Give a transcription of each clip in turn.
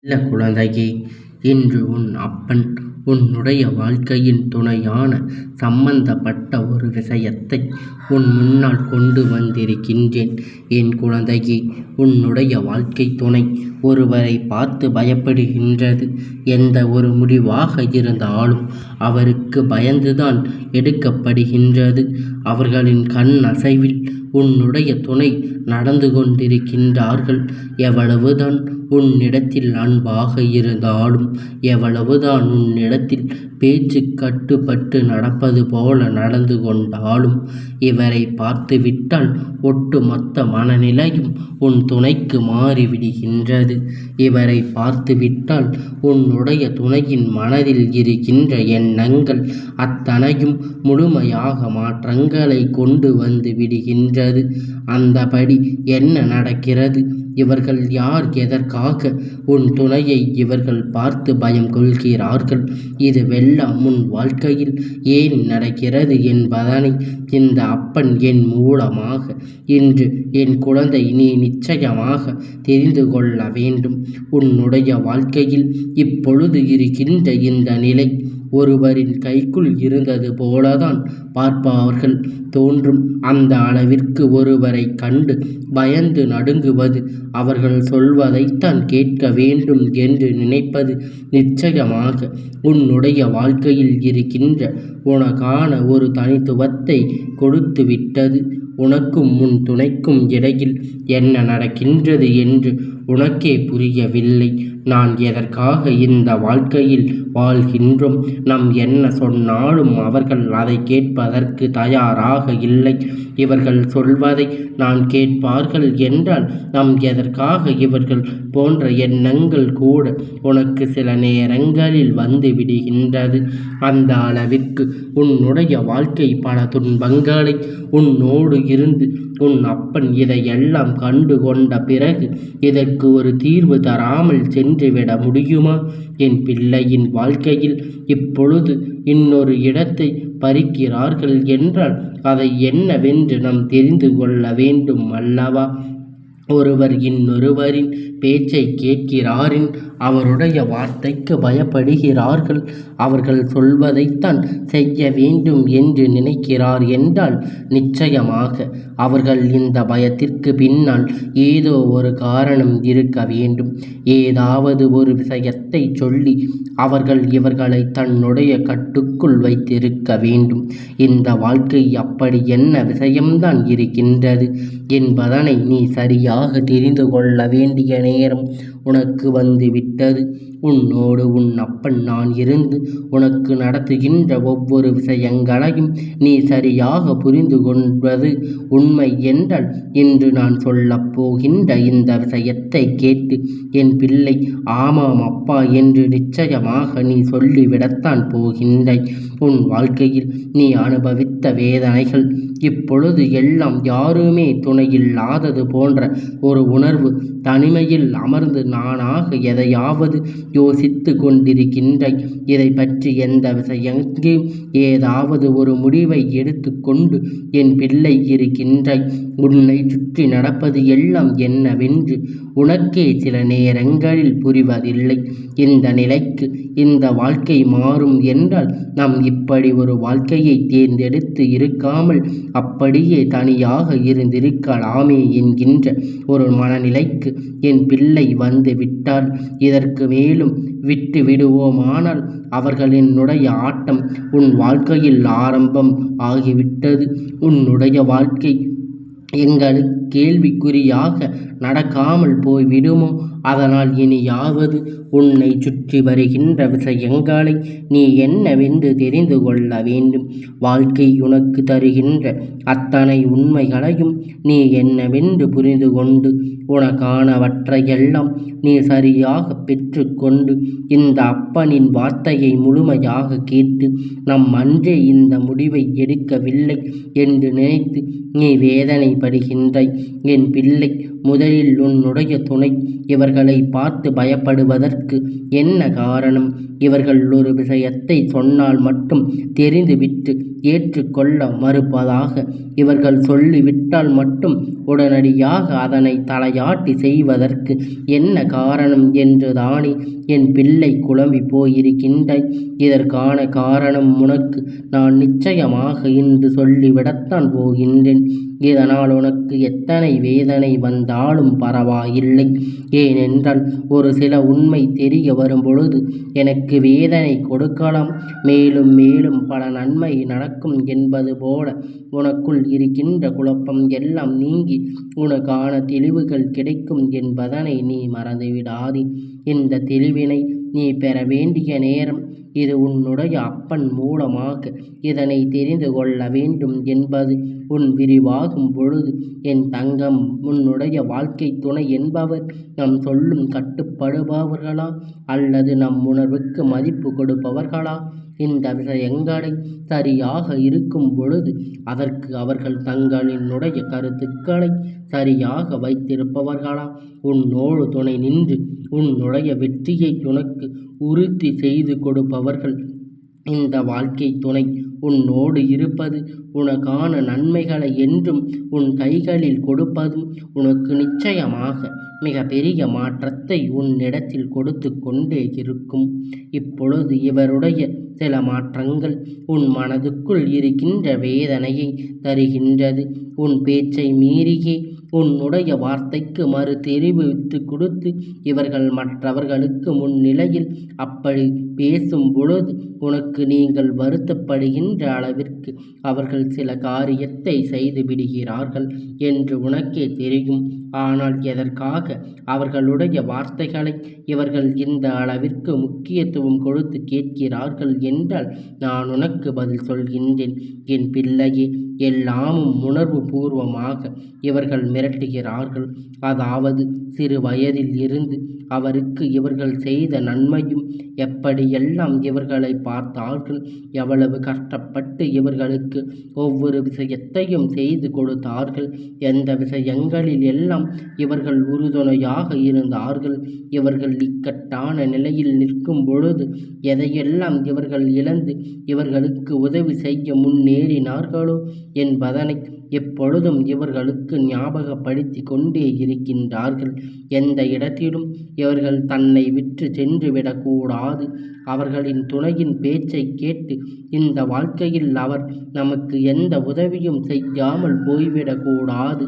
நல்ல குழந்தையே, இன்று உன் அப்பன் உன்னுடைய வாழ்க்கையின் துணையான சம்பந்தப்பட்ட ஒரு விஷயத்தை உன் முன்னால் கொண்டு வந்திருக்கின்றேன். என் குழந்தையே, உன்னுடைய வாழ்க்கை துணை ஒருவரை பார்த்து பயப்படுகின்றது. எந்த ஒரு முடிவாக இருந்தாலும் அவருக்கு பயந்துதான் எடுக்கப்படுகின்றது. அவர்களின் கண் அசைவில் உன்னுடைய துணை நடந்து கொண்டிருக்கின்றார்கள். எவ்வளவுதான் உன்னிடத்தில் அன்பாக இருந்தாலும், எவ்வளவுதான் உன்னிடத்தில் பேச்சு கட்டுப்பட்டு நடப்பது போல நடந்து கொண்டாலும், இவரை பார்த்துவிட்டால் ஒட்டுமொத்த மனநிலையும் உன் துணைக்கு மாறிவிடுகின்றது. இவரை பார்த்துவிட்டால் உன்னுடைய துணையின் மனதில் இருக்கின்ற எண்ணங்கள் அத்தனையும் முழுமையாக மாற்றங்களை கொண்டு வந்து விடுகின்றது. அந்தபடி என்ன நடக்கிறது? இவர்கள் யார்? எதற்காக உன் துணையை இவர்கள் பார்த்து பயம் கொள்கிறார்கள்? இது வெல்லாம் உன் வாழ்க்கையில் ஏன் நடக்கிறது என்பதனை இந்த அப்பன் என் மூலமாக இன்று என் குழந்தை நீ நிச்சயமாக தெரிந்து கொள்ள வேண்டும். உன்னுடைய வாழ்க்கையில் இப்பொழுது இருக்கின்ற இந்த நிலை ஒருவரின் கைக்குள் இருந்தது போலதான் பார்ப்பவர்கள் தோன்றும். அந்த அளவிற்கு ஒருவரை கண்டு பயந்து நடுங்குவது, அவர்கள் சொல்வதைத்தான் கேட்க வேண்டும் என்று நினைப்பது நிச்சயமாக உன்னுடைய வாழ்க்கையில் இருக்கின்ற உனக்கான ஒரு தனித்துவத்தை கொடுத்து விட்டது. உனக்கும் உன் துணைக்கும் இடையில் என்ன நடக்கின்றது என்று உனக்கே புரியவில்லை. நான் எதற்காக இந்த வாழ்க்கையில் வாழ்கின்றோம்? நம் என்ன சொன்னாலும் அவர்கள் அதை கேட்பதற்கு தயாராக இல்லை. இவர்கள் சொல்வதை நான் கேட்பார்கள் என்றால் நம் எதற்காக இவர்கள் போன்ற எண்ணங்கள் கூட உனக்கு சில நேரங்களில் வந்து விடுகின்றது. அந்த அளவிற்கு உன்னுடைய வாழ்க்கை பல துன்பங்களை உன்னோடு இருந்து உன் அப்பன் இதையெல்லாம் கண்டு கொண்ட பிறகு இதற்கு ஒரு தீர்வு தராமல் சென்றுவிட முடியுமா? என் பிள்ளையின் வாழ்க்கையில் இப்பொழுது இன்னொரு இடத்தை பறிக்கிறார்கள் என்றால் அதை என்னவென்று நாம் தெரிந்து கொள்ள வேண்டும் அல்லவா? ஒருவர் இன்னொருவரின் பேச்சை கேட்கிறாரின் அவருடைய வார்த்தைக்கு பயப்படுகிறார்கள். அவர்கள் சொல்வதைத்தான் செய்ய வேண்டும் என்று நினைக்கிறார் என்றால் நிச்சயமாக அவர்கள் இந்த பயத்திற்கு பின்னால் ஏதோ ஒரு காரணம் இருக்க வேண்டும். ஏதாவது ஒரு விஷயத்தை சொல்லி அவர்கள் இவர்களை தன்னுடைய கட்டுக்குள் வைத்திருக்க வேண்டும். இந்த வாழ்க்கை அப்படி என்ன விஷயம்தான் இருக்கின்றது என்பதனை நீ சரியாக தெரிந்து கொள்ள வேண்டிய நேரம் உனக்கு வந்து விட்டது. உன்னோடு உன் அப்பன் நான் இருந்து உனக்கு நடத்துகின்ற ஒவ்வொரு விஷயங்களையும் நீ சரியாக புரிந்து கொள்வது உண்மை என்றால் இன்று நான் சொல்லப் போகின்ற இந்த விஷயத்தை கேட்டு என் பிள்ளை ஆமாம் அப்பா என்று நிச்சயமாக நீ சொல்லிவிடத்தான் போகின்றாய். உன் வாழ்க்கையில் நீ அனுபவித்த வேதனைகள் இப்பொழுது எல்லாம் யாருமே துணையில்லாதது போன்ற ஒரு உணர்வு, தனிமையில் அமர்ந்து நானாக எதையாவது யோசித்து கொண்டிருக்கின்றாய். இதை பற்றி எந்த விஷயங்கே ஏதாவது ஒரு முடிவை எடுத்துக்கொண்டு என் பிள்ளை இருக்கின்றாய். உன்னை சுற்றி நடப்பது எல்லாம் என்னவென்று உனக்கே சில நேரங்களில் புரிவதில்லை. இந்த நிலைக்கு இந்த வாழ்க்கை மாறும் என்றால் நாம் இப்படி ஒரு வாழ்க்கையை தேர்ந்தெடுத்து இருக்காமல் அப்படியே தனியாக இருந்திருக்கலாமே என்கின்ற ஒரு மனநிலைக்கு என் பிள்ளை வந்து விட்டால் இதற்கு மேலும் விட்டு விடுவோமானால் அவர்களினுடைய ஆட்டம் உன் வாழ்க்கையில் ஆரம்பம் ஆகிவிட்டது. உன்னுடைய வாழ்க்கை எங்களுக்கு கேள்விக்குறியாக நடக்காமல் போய்விடுமோ? அதனால் இனியாவது உன்னை சுற்றி வருகின்ற விஷயங்களை நீ என்னவென்று தெரிந்து கொள்ள வேண்டும். வாழ்க்கை உனக்கு தருகின்ற அத்தனை உண்மைகளையும் நீ என்னவென்று புரிந்து கொண்டு உனக்கானவற்றையெல்லாம் நீ சரியாக பெற்றுக்கொண்டு இந்த அப்பனின் வார்த்தையை முழுமையாக கேட்டு நம் அன்றே இந்த முடிவை எடுக்கவில்லை என்று நினைத்து நீ வேதனைப்படுகின்றாய். என் பிள்ளை. முதலில் உன்னுடைய துணை இவர்களை பார்த்து பயப்படுவதற்கு என்ன காரணம்? இவர்கள் ஒரு விஷயத்தை சொன்னால் மட்டும் தெரிந்துவிட்டு ஏற்றுக்கொள்ள மறுப்பதாக இவர்கள் சொல்லிவிட்டால் மட்டும் உடனடியாக அதனை தலையாட்டி செய்வதற்கு என்ன காரணம் என்று தானே என் பிள்ளை குழம்பி போயிருக்கின்றாய். இதற்கான காரணம் உனக்கு நான் நிச்சயமாக இன்று சொல்லிவிடத்தான் போகின்றேன். இதனால் உனக்கு எத்தனை வேதனை வந்தாலும் பரவாயில்லை. ஏனென்றால் ஒரு சில உண்மை தெரிய வரும்பொழுது எனக்கு வேதனை கொடுக்கலாம், மேலும் மேலும் பல நன்மை நடக்கும் என்பது போல உனக்குள் இருக்கின்ற குழப்பம் எல்லாம் நீங்கி உனக்கான தெளிவுகள் கிடைக்கும் என்பதனை நீ மறந்துவிடாதே. இந்த தெளிவினை நீ பெற வேண்டிய நேரம் இது. உன்னுடைய அப்பன் மூலமாக இதனை தெரிந்து கொள்ள வேண்டும் என்பது உன் விரிவாகும் பொழுது என் தங்கம், உன்னுடைய வாழ்க்கை துணை என்பவர் நம் சொல்லும் கட்டுப்படுபவர்களா அல்லது நம் உணர்வுக்கு மதிப்பு கொடுப்பவர்களா? இந்த விஷயங்களை சரியாக இருக்கும் பொழுது அதற்கு அவர்கள் தங்களினுடைய கருத்துக்களை சரியாக வைத்திருப்பவர்களா? உன்னோடு துணை நின்று உன்னுடைய வெற்றியை உனக்கு உறுதி செய்து கொடுப்பவர்கள். இந்த வாழ்க்கை துணை உன்னோடு இருப்பது உனக்கான நன்மைகளை என்றும் உன் கைகளில் கொடுப்பதும் உனக்கு நிச்சயமாக மிக பெரிய மாற்றத்தை உன்னிடத்தில் கொடுத்து கொண்டே இருக்கும். இப்பொழுது இவருடைய சில மாற்றங்கள் உன் மனதுக்குள் இருக்கின்ற வேதனையை தருகின்றது. உன் பேச்சை மீறியே உன்னுடைய வார்த்தைக்கு மறு தெரிவித்து கொடுத்து இவர்கள் மற்றவர்களுக்கு முன்னிலையில் அப்படி பேசும் பொழுது உனக்கு நீங்கள் வருத்தப்படுகின்ற அளவிற்கு அவர்கள் சில காரியத்தை செய்து விடுகிறார்கள் என்று உனக்கே தெரியும். ஆனால் எதற்காக அவர்களுடைய வார்த்தைகளை இவர்கள் இந்த அளவிற்கு முக்கியத்துவம் கொடுத்து கேட்கிறார்கள் என்றால் நான் உனக்கு பதில் சொல்கின்றேன். என் பிள்ளையே, எல்லாமும் உணர்வு பூர்வமாக இவர்கள் மிரட்டுகிறார்கள். அதாவது சிறு வயதில் இருந்து அவருக்கு இவர்கள் செய்த நன்மையும் எப்படியெல்லாம் இவர்களை பார்த்தார்கள், எவ்வளவு கஷ்டப்பட்டு இவர்களுக்கு ஒவ்வொரு விஷயத்தையும் செய்து கொடுத்தார்கள், எந்த விஷயங்களில் எல்லாம் இவர்கள் உறுதுணையாக இருந்தார்கள், இவர்கள் இக்கட்டான நிலையில் நிற்கும் பொழுது எதையெல்லாம் இவர்கள் இழந்து இவர்களுக்கு உதவி செய்ய முன்னேறினார்களோ என்பதனை எப்பொழுதும் இவர்களுக்கு ஞாபகப்படுத்தி கொண்டே இருக்கின்றார்கள். எந்த இடத்திலும் இவர்கள் தன்னை விட்டு சென்று விடக்கூடாது. அவர்களின் துணையின் பேச்சை கேட்டு இந்த வாழ்க்கையில் அவர் நமக்கு எந்த உதவியும் செய்யாமல் போய்விடக்கூடாது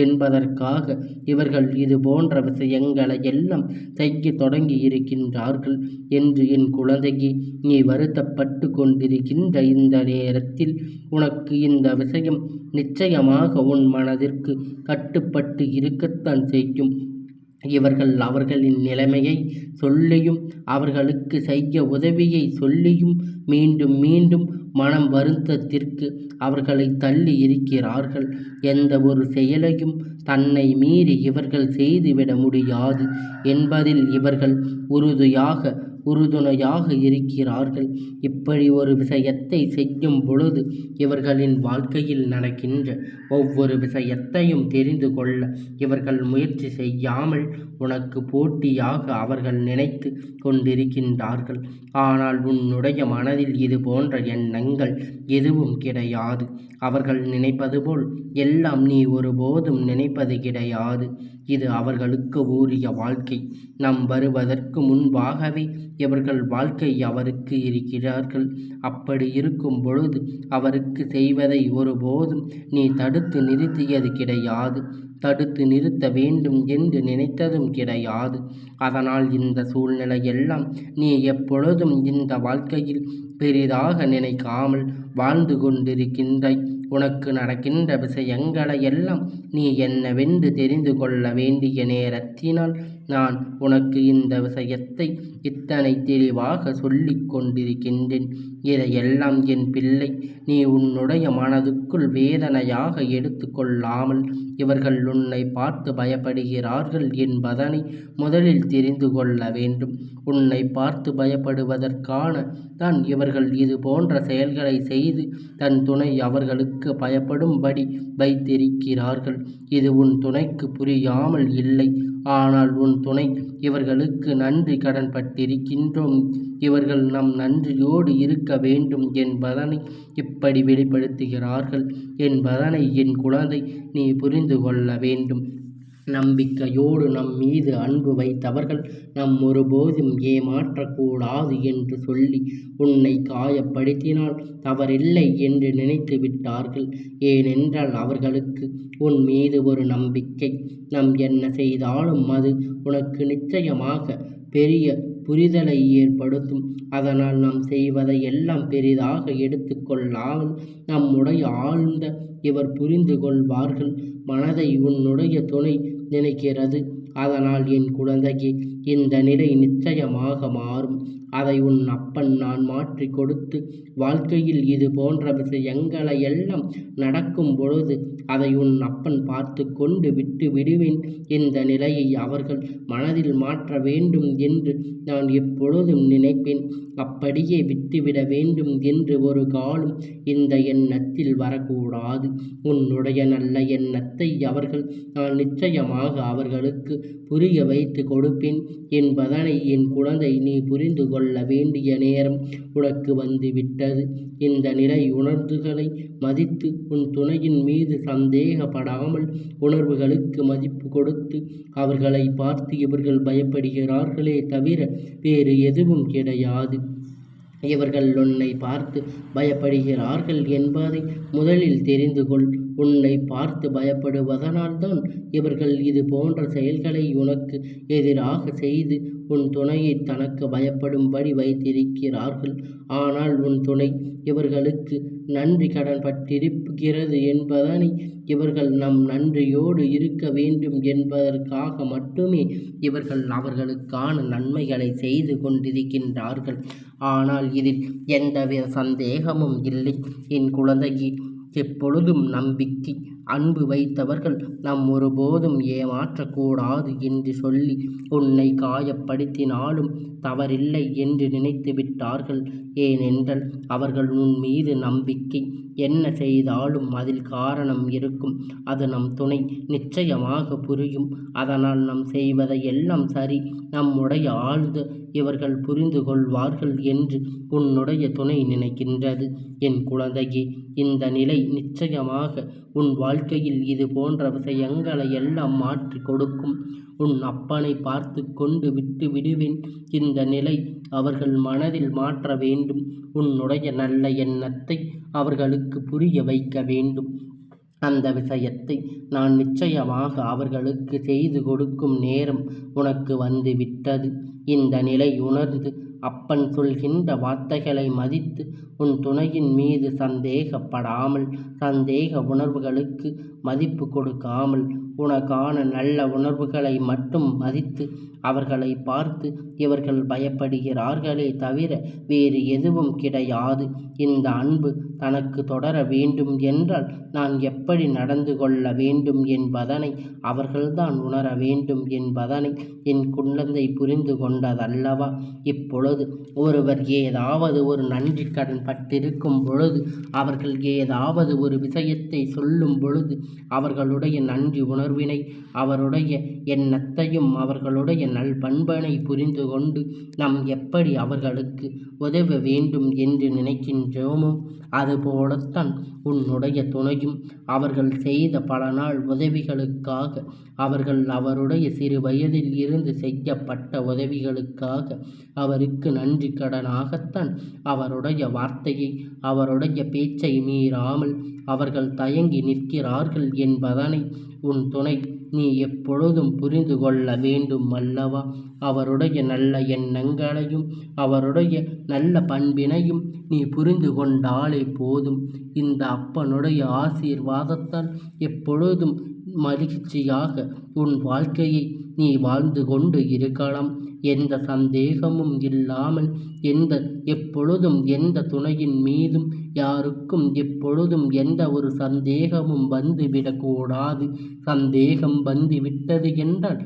என்பதற்காக இவர்கள் இது போன்ற விஷயங்களை எல்லாம் செய்ய தொடங்கி இருக்கின்றார்கள் என்று என் குழந்தையே, நீ வருத்தப்பட்டு கொண்டிருக்கின்ற இந்த நேரத்தில் உனக்கு இந்த விஷயம் நிச்சயமாக உன் மனதிற்கு கட்டுப்பட்டு இருக்கத்தான் செய்யும். இவர்கள் அவர்களின் நிலைமையை சொல்லியும் அவர்களுக்கு செய்ய உதவியை சொல்லியும் மீண்டும் மீண்டும் மனம் வருத்தத்திற்கு அவர்களை தள்ளி இருக்கிறார்கள். எந்த ஒரு செயலையும் தன்னை மீறி இவர்கள் செய்துவிட முடியாது என்பதில் இவர்கள் உறுதுணையாக இருக்கிறார்கள். இப்படி ஒரு விஷயத்தை செய்யும் பொழுது இவர்களின் வாழ்க்கையில் நடக்கின்ற ஒவ்வொரு விஷயத்தையும் தெரிந்து கொள்ள இவர்கள் முயற்சி செய்யாமல் உனக்கு போட்டியாக அவர்கள் நினைத்து கொண்டிருக்கின்றார்கள். ஆனால் உன்னுடைய மனதில் இது போன்ற எண்ணங்கள் எதுவும் கிடையாது. அவர்கள் நினைப்பது போல் எல்லாம் நீ ஒருபோதும் நினைப்பது கிடையாது. இது அவர்களுக்கு உரிய வாழ்க்கை. நாம் வருவதற்கு முன்பாகவே இவர்கள் வாழ்க்கை அவருக்கு இருக்கிறார்கள். அப்படி இருக்கும் பொழுது அவருக்கு செய்வதை ஒருபோதும் நீ தடுத்து நிறுத்தியது கிடையாது. தடுத்து நிறுத்த வேண்டும் என்று நினைத்ததும் கிடையாது. அதனால் இந்த சூழ்நிலையெல்லாம் நீ எப்பொழுதும் இந்த வாழ்க்கையில் பெரிதாக நினைக்காமல் வாழ்ந்து கொண்டிருக்கின்றாய். உனக்கு நடக்கின்ற விஷயங்களை எல்லாம் நீ என்னவென்று தெரிந்து கொள்ள வேண்டிய நேரத்தினால் நான் உனக்கு இந்த விஷயத்தை இத்தனை தெளிவாக சொல்லிக் கொண்டிருக்கின்றேன். இதையெல்லாம் என் பிள்ளை நீ உன்னுடைய மனதுக்குள் வேதனையாக எடுத்து கொள்ளாமல், இவர்கள் உன்னை பார்த்து பயப்படுகிறார்கள் என்பதனை முதலில் தெரிந்து கொள்ள வேண்டும். உன்னை பார்த்து பயப்படுவதற்கான தான் இவர்கள் இது போன்ற செயல்களை செய்து தன் துணை அவர்களுக்கு பயப்படும்படி வைத்திருக்கிறார்கள். இது உன் துணைக்கு புரியாமல் இல்லை. ஆனால் உன் துணை இவர்களுக்கு நன்றி கடன் பட்டிருக்கின்றோம், இவர்கள் நம் நன்றியோடு இருக்க வேண்டும் என்பதனை இப்படி வெளிப்படுத்துகிறார்கள் என்பதனை என் குழந்தை நீ புரிந்து கொள்ள வேண்டும். நம்பிக்கையோடு நம் மீது அன்பு வைத்தவர்கள் நம் ஒருபோதும் ஏமாற்றக்கூடாது என்று சொல்லி உன்னை காயப்படுத்தினால் தவறில்லை என்று நினைத்து விட்டார்கள். ஏனென்றால் அவர்களுக்கு உன் மீது ஒரு நம்பிக்கை. நாம் என்ன செய்தாலும் அது உனக்கு நிச்சயமாக பெரிய புரிதலை ஏற்படுத்தும். அதனால் நாம் செய்வதை எல்லாம் பெரிதாக எடுத்துக்கொள்ளாமல் நம்முடைய ஆழ்ந்த இவர் புரிந்து கொள்வார்கள் மனதை உன்னுடைய துணை நினைக்கிறது. அதனால் என் குழந்தையே, இந்த நிலை நிச்சயமாக மாறும். அதை உன் அப்பன் நான் மாற்றி கொடுத்து வாழ்க்கையில் இது போன்ற விஷயங்களை எல்லாம் நடக்கும் பொழுது அதை உன் அப்பன் பார்த்து கொண்டு விட்டு விடுவேன். இந்த நிலையை அவர்கள் மனதில் மாற்ற வேண்டும் என்று நான் எப்பொழுதும் நினைப்பேன். அப்படியே விட்டுவிட வேண்டும் என்று ஒரு காலம் இந்த எண்ணத்தில் வரக்கூடாது. உன்னுடைய நல்ல எண்ணத்தை அவர்கள் நான் நிச்சயமாக அவர்களுக்கு புரிய வைத்து கொடுப்பேன் என்பதனை என் குழந்தை நீ புரிந்து கொள்ள வேண்டிய நேரம் உனக்கு வந்துவிட்டது. இந்த நிலை உணர்வுகளை மதித்து உன் துணையின் மீது சந்தேகப்படாமல் உணர்வுகளுக்கு மதிப்பு கொடுத்து அவர்களை பார்த்து இவர்கள் பயப்படுகிறார்களே தவிர வேறு எதுவும் கிடையாது. இவர்கள் உன்னை பார்த்து பயப்படுகிறார்கள் என்பதை முதலில் தெரிந்து கொள். உன்னை பார்த்து பயப்படுவதனால்தான் இவர்கள் இது போன்ற செயல்களை உனக்கு எதிராக செய்து உன் துணையை தனக்கு பயப்படும்படி வைத்திருக்கிறார்கள். ஆனால் உன் துணை இவர்களுக்கு நன்றி கடன் பட்டிருக்கிறது என்பதனை இவர்கள் நம் நன்றியோடு இருக்க வேண்டும் என்பதற்காக மட்டுமே இவர்கள் அவர்களுக்கான நன்மைகளை செய்து கொண்டிருக்கின்றார்கள். ஆனால் இதில் எந்தவித சந்தேகமும் இல்லை. என் குழந்தையை எப்பொழுதும் நம்பிக்கை அன்பு வைத்தவர்கள் நாம் ஒருபோதும் ஏமாற்றக்கூடாது என்று சொல்லி உன்னை காயப்படுத்தினாலும் தவறில்லை என்று நினைத்து விட்டார்கள். ஏனென்றால் அவர்கள் உன் மீது நம்பிக்கை என்ன செய்தாலும் அதில் காரணம் இருக்கும். அது நம் துணை நிச்சயமாக புரியும். அதனால் நாம் செய்வதை எல்லாம் சரி, நம்முடைய ஆழ்ந்த இவர்கள் புரிந்து கொள்வார்கள் என்று உன்னுடைய துணை நினைக்கின்றது. என் குழந்தையே, இந்த நிலை நிச்சயமாக உன் வாழ்க்கையில் இது போன்ற விஷயங்களை எல்லாம் மாற்றி கொடுக்கும். உன் அப்பனை பார்த்து கொண்டு விட்டு விடுவேன். இந்த நிலை அவர்கள் மனதில் மாற்ற வேண்டும். உன்னுடைய நல்ல எண்ணத்தை அவர்களுக்கு புரிய வைக்க வேண்டும். அந்த விஷயத்தை நான் நிச்சயமாக அவர்களுக்கு செய்து கொடுக்கும் நேரம் உனக்கு வந்து விட்டது. இந்த நிலை உணர்ந்து அப்பன் சொல்கின்ற வார்த்தைகளை மதித்து உன் துணையின் மீது சந்தேகப்படாமல், சந்தேக உணர்வுகளுக்கு மதிப்பு கொடுக்காமல், உனக்கான நல்ல உணர்வுகளை மட்டும் மதித்து அவர்களை பார்த்து இவர்கள் பயப்படுகிறார்களே தவிர வேறு எதுவும் கிடையாது. இந்த அன்பு தனக்கு தொடர வேண்டும் என்றால் நான் எப்படி நடந்து கொள்ள வேண்டும் என்பதனை அவர்கள்தான் உணர வேண்டும் என்பதனை என் குழந்தை புரிந்து கொண்டதல்லவா? இப்பொழுது ஒருவர் ஏதாவது ஒரு நன்றி கடன் பட்டிருக்கும் பொழுது, அவர்கள் ஏதாவது ஒரு விஷயத்தை சொல்லும் பொழுது அவர்களுடைய நன்றி உணர்வினை, அவருடைய எண்ணத்தையும் அவர்களுடைய நல்பண்பனை புரிந்து கொண்டு நாம் எப்படி அவர்களுக்கு உதவ வேண்டும் என்று நினைக்கின்றோமோ அதுபோலத்தான் உன்னுடைய துணையும் அவர்கள் செய்த பல நாள் உதவிகளுக்காக, அவர்கள் அவருடைய சிறு வயதில் இருந்து செய்யப்பட்ட உதவிகளுக்காக அவருக்கு நன்றி கடனாகத்தான் அவருடைய வார்த்தையை, அவருடைய பேச்சை மீறாமல் அவர்கள் தயங்கி நிற்கிறார்கள் என்பதனை உன் துணை நீ எப்பொழுதும் புரிந்து கொள்ள வேண்டும் அல்லவா? அவருடைய நல்ல எண்ணங்களையும் அவருடைய நல்ல பண்பினையும் நீ புரிந்து கொண்டாலே போதும். இந்த அப்பனுடைய ஆசீர்வாதத்தால் எப்பொழுதும் மகிழ்ச்சியாக உன் வாழ்க்கையை நீ வாழ்ந்து கொண்டு இருக்கலாம். எந்த சந்தேகமும் இல்லாமல் எப்பொழுதும் எந்த துணையின் மீதும் யாருக்கும் எப்பொழுதும் எந்த ஒரு சந்தேகமும் வந்து விடக்கூடாது. சந்தேகம் வந்து விட்டது என்றால்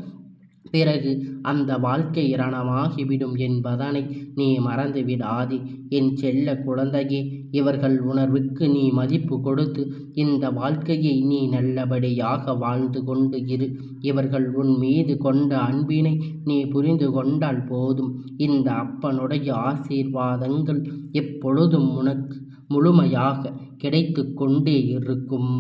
பிறகு அந்த வாழ்க்கை ரணமாகிவிடும் என்பதனை நீ மறந்து விடாதே. என் செல்ல குழந்தையே, இவர்கள் உணர்வுக்கு நீ மதிப்பு கொடுத்து இந்த வாழ்க்கையை நீ நல்லபடியாக வாழ்ந்து கொண்டு இரு. இவர்கள் உன் மீது கொண்ட அன்பினை நீ புரிந்து கொண்டால் போதும். இந்த அப்பனுடைய ஆசீர்வாதங்கள் எப்பொழுதும் உனக்கு முழுமையாக கிடைத்து கொண்டே இருக்கும்.